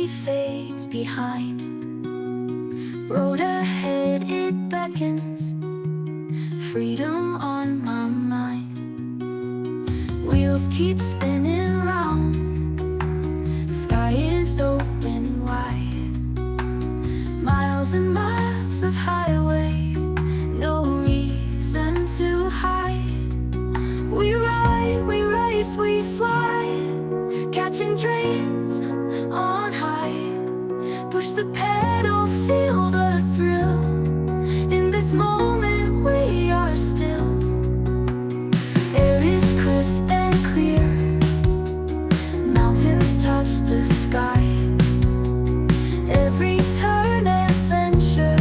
reality fades behind. Road ahead, it beckons, freedom on my mind. Wheels keep spinning round, sky is open wide. Miles and miles of highway, no reason to hide. We ride, we race, we fly, catching dreams on high. Push the pedal, feel the thrill. In this moment we are still. Air is crisp and clear, mountains touch the sky. Every turn adventure,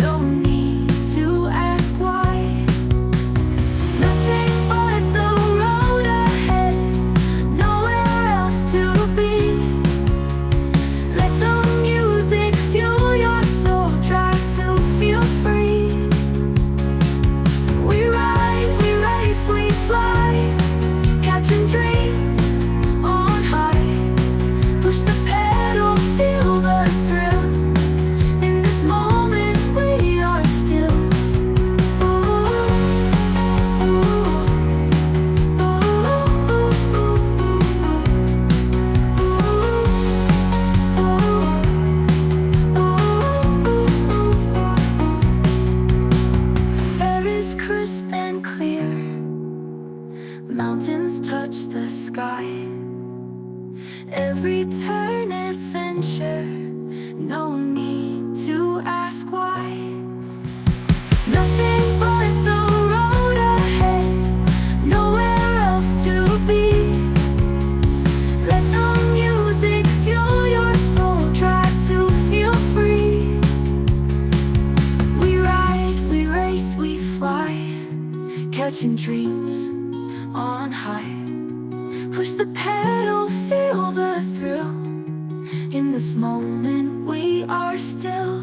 no need to ask why. Nothing but the road ahead, nowhere else to be. Let the music fuel your soul, try to feel free. We ride, we race, we fly, catching dreams on high. Push the pedal, feel the thrill. In this moment we are still. Ooh, ooh, ooh, Air is crisp and clear, mountains touch the sky. Every turn adventure, no need to ask why. Nothing but the road ahead, nowhere else to be. Let the music fuel your soul, try to feel free. We ride, we race, we fly, catching dreams on high. Push the pedal, feel the thrill. In this moment we are still.